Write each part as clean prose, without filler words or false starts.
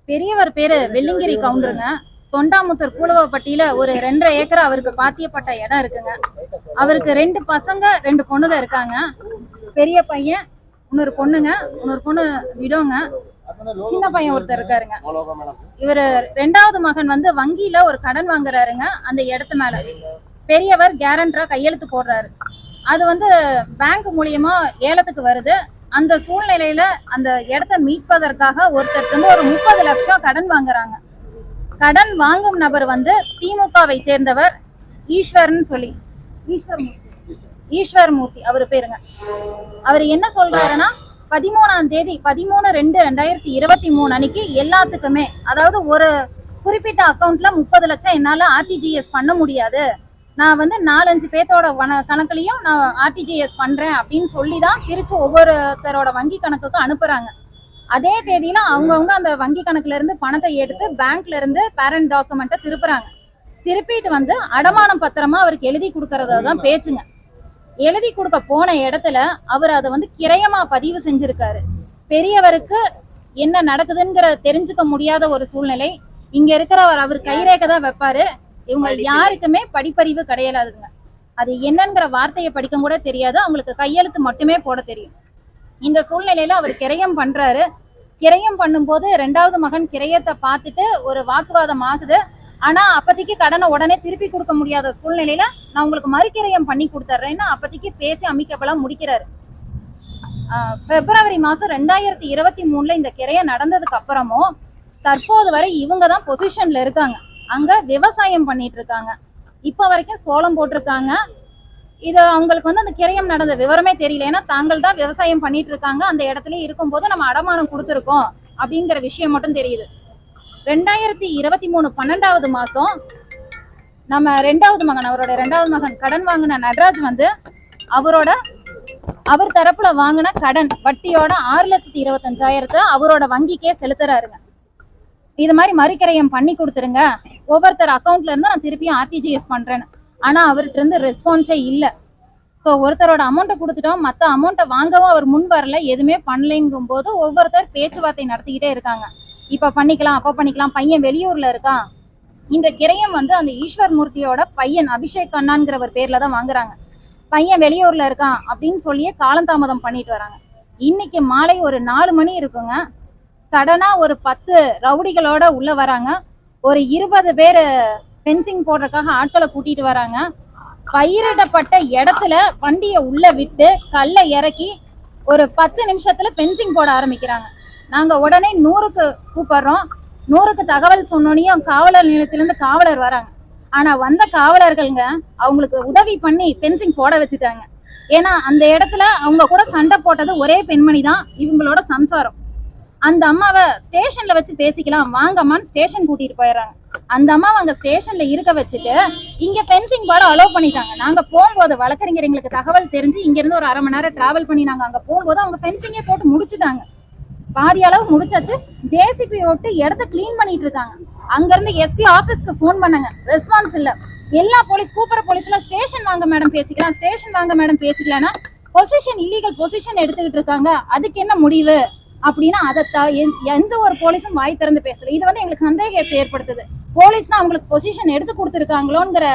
பெரியவர் பேரு வெள்ளிங்கிரி கவுண்டருங்க. தொண்டாமுத்தூர் கூலவப்பட்டியில ஒரு 2.5 ஏக்கர் அவருக்கு பாத்தியப்பட்ட இடம் இருக்குங்க. அவருக்கு 2 பசங்க 2 பொண்ணுங்க இருக்காங்க. பெரிய பையன், இன்னொரு பொண்ணுங்க, இன்னொரு பொண்ணு விடோங்க, சின்ன பையன் ஒருத்தர் இருக்காருங்க. இவரு 2வது மகன் வந்து வங்கியில ஒரு கடன் வாங்குறாருங்க. அந்த இடத்து மேல பெரியவர் கேரண்டரா கையெழுத்து போடுறாரு. அது வந்து பேங்க் மூலியமா ஏலத்துக்கு வருது. அந்த சூழ்நிலையில அந்த இடத்த மீட்பதற்காக ஒருத்தர் ஒரு 30 லட்சம் கடன் வாங்குறாங்க. கடன் வாங்கும் நபர் வந்து திமுகவை சேர்ந்தவர் ஈஸ்வர்மூர்த்தி அவர் பேருங்க. அவர் என்ன சொல்றாருன்னா 13ஆம் தேதி 13/2/2023 அன்னைக்கு எல்லாத்துக்குமே, அதாவது ஒரு குறிப்பிட்ட அக்கௌண்ட்ல 30 லட்சம் என்னால ஆர்டிஜிஎஸ் பண்ண முடியாது, நான் வந்து 4-5 பேர்த்தோட கணக்குலையும் நான் ஆர்டிஜிஎஸ் பண்றேன் அப்படின்னு சொல்லி தான் பிரிச்சு ஒவ்வொருத்தரோட வங்கி கணக்குக்கு அனுப்புறாங்க. அதே தேதியில அவங்கவுங்க அந்த வங்கி கணக்குல இருந்து பணத்தை எடுத்து பேங்க்ல இருந்து பேரண்ட் டாக்குமெண்ட்டை திருப்புறாங்க. திருப்பிட்டு வந்து அடமானம் பத்திரமா அவருக்கு எழுதி கொடுக்கறதா தான் பேச்சுங்க. எழுதி கொடுக்க போன இடத்துல அவர் அதை வந்து கிரயமா பதிவு செஞ்சிருக்காரு. பெரியவருக்கு என்ன நடக்குதுங்கிறத தெரிஞ்சுக்க முடியாத ஒரு சூழ்நிலை. இங்க இருக்கிறவர் அவர் கைரேகை தான் வைப்பாரு. இவங்க யாருக்குமே படிப்பறிவு கிடையாதுங்க. அது என்னங்கிற வார்த்தையை படிக்க கூட தெரியாது, அவங்களுக்கு கையெழுத்து மட்டுமே போட தெரியும். இந்த சூழ்நிலையில அவர் கிரயம் பண்றாரு. கிரயம் பண்ணும்போது 2வது மகன் கிரயத்தை பார்த்துட்டு ஒரு வாக்குவாதம் ஆகுது. ஆனா அப்பதைக்கு கடனை உடனே திருப்பி கொடுக்க முடியாத சூழ்நிலையில நான் உங்களுக்கு மறுக்கிரயம் பண்ணி கொடுத்துட்றேன்னு அப்பதைக்கு பேசி அமிக்கபலா முடிக்கிறாரு. பிப்ரவரி மாசம் 2023 இந்த கிரயம் நடந்ததுக்கு அப்புறமும் தற்போது வரை இவங்க தான் பொசிஷன்ல இருக்காங்க. அங்க விவசாயம் பண்ணிட்டு இருக்காங்க. இப்ப வரைக்கும் சோளம் போட்டிருக்காங்க. இது அவங்களுக்கு வந்து அந்த கிரயம் நடந்த விவரமே தெரியல. ஏன்னா தாங்கள் தான் விவசாயம் பண்ணிட்டு இருக்காங்க, அந்த இடத்துல இருக்கும்போது நம்ம அடமானம் கொடுத்துருக்கோம் அப்படிங்கிற விஷயம் மட்டும் தெரியுது. 2023 12வது மாசம் நம்ம 2வது மகன், அவரோட 2வது மகன் கடன் வாங்கின நடராஜ் வந்து அவர் தரப்புல வாங்கின கடன் வட்டியோட 6,25,000 அவரோட வங்கிக்கே செலுத்துறாருங்க. இது மாதிரி மறுக்கிரயம் பண்ணி கொடுத்துருங்க, ஒவ்வொருத்தர் அக்கௌண்ட்ல இருந்து நான் திருப்பியும் ஆர்டிஜிஎஸ் பண்றேன்னு. ஆனா அவர்கிட்ட இருந்து ரெஸ்பான்ஸே இல்லை. ஸோ ஒருத்தரோட அமௌண்ட்டை கொடுத்துட்டோம், மற்ற அமௌண்ட்டை வாங்கவும் அவர் முன் வரல, எதுவுமே பண்ணலைங்கும் போது ஒவ்வொருத்தர் பேச்சுவார்த்தை நடத்திக்கிட்டே இருக்காங்க. இப்ப பண்ணிக்கலாம், அப்ப பண்ணிக்கலாம், பையன் வெளியூர்ல இருக்கான். இந்த கிரயம் வந்து அந்த ஈஸ்வர்மூர்த்தியோட பையன் அபிஷேக் அண்ணாங்கிறவர் பேர்ல தான் வாங்குறாங்க. பையன் வெளியூர்ல இருக்கான் அப்படின்னு சொல்லியே காலந்தாமதம் பண்ணிட்டு வராங்க. இன்னைக்கு மாலை ஒரு 4 மணி இருக்குங்க. சடனா ஒரு 10 ரவுடிகளோட உள்ள வராங்க. ஒரு 20 பேர் ஃபென்சிங் போடுறதுக்காக ஆட்களை கூட்டிட்டு வராங்க. பயிரிடப்பட்ட இடத்துல வண்டியை உள்ள விட்டு கல்லை இறக்கி ஒரு 10 நிமிஷத்துல ஃபென்சிங் போட ஆரம்பிக்கிறாங்க. நாங்க உடனே 100க்கு கூப்பிடுறோம். 100க்கு தகவல் சொன்னோனையும் காவலர் நிலையத்திலிருந்து காவலர் வராங்க. ஆனா வந்த காவலர்கள்ங்க அவங்களுக்கு உதவி பண்ணி ஃபென்சிங் போட வச்சுட்டாங்க. ஏன்னா அந்த இடத்துல அவங்க கூட சண்டை போட்டது ஒரே பெண்மணி தான், இவங்களோட சம்சாரம். அந்த அம்மாவை ஸ்டேஷன்ல வச்சு பேசிக்கலாம் வாங்கம்மான்னு ஸ்டேஷன் கூட்டிட்டு போயிடுறாங்க. அந்த அம்மாவை அங்க ஸ்டேஷன்ல இருக்க வச்சுட்டு இங்க ஃபென்சிங் போட அலோவ் பண்ணிட்டாங்க. நாங்க போகும்போது வழக்கறிஞர் எங்களுக்கு தகவல் தெரிஞ்சு இங்க இருந்து ஒரு 1/2 மணி நேரம் டிராவல் பண்ணி நாங்க அங்க போகும்போது அவங்க ஃபென்சிங்கே போட்டு முடிச்சுட்டாங்க. பாதி அளவு முடிச்சாச்சு. ஜேசிபி ஓட்டு இடத்த கிளீன் பண்ணிட்டு இருக்காங்க. அங்க இருந்து எஸ்பி ஆபீஸ்க்கு போன் பண்ணாங்க, ரெஸ்பான்ஸ் இல்ல. எல்லா கூப்பிடுற போலீஸ்ல ஸ்டேஷன் வாங்க மேடம் பேசிக்கலாம், பொசிஷன் இல்லீகல் பொசிஷன் எடுத்துக்கிட்டு இருக்காங்க, அதுக்கு என்ன முடிவு அப்படின்னா அதை எந்த ஒரு போலீஸும் வாய் திறந்து பேசல. இது வந்து எங்களுக்கு சந்தேகத்தை ஏற்படுத்துது. போலீஸ் தான் அவங்களுக்கு பொசிஷன் எடுத்து கொடுத்துருக்காங்களோங்கிற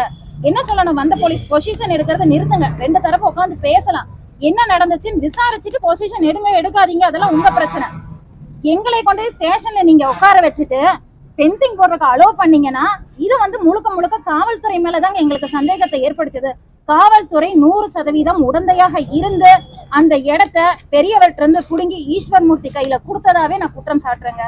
என்ன சொல்லணும். வந்த போலீஸ் பொசிஷன் எடுக்கிறத நிறுத்துங்க, 2 தரப்பு உட்காந்து பேசலாம், என்ன நடந்துச்சுன்னு விசாரிச்சுட்டு பொசிஷன் எடுக்காதீங்க, அதெல்லாம் உங்க பிரச்சனை. எங்களை கொண்டு ஸ்டேஷன்ல நீங்க உட்கார வச்சுட்டு ஃபென்சிங் போடுறதுக்கு அலோவ் பண்ணீங்கன்னா இது வந்து முழுக்க காவல்துறை மேலதாங்க எங்களுக்கு சந்தேகத்தை ஏற்படுத்துது. காவல்துறை 100% உடந்தையாக இருந்து அந்த இடத்த பெரியவர்கிட்ட இருந்து புடுங்கி ஈஸ்வர்மூர்த்தி கையில கொடுத்ததாவே நான் குற்றம் சாட்டுறேங்க.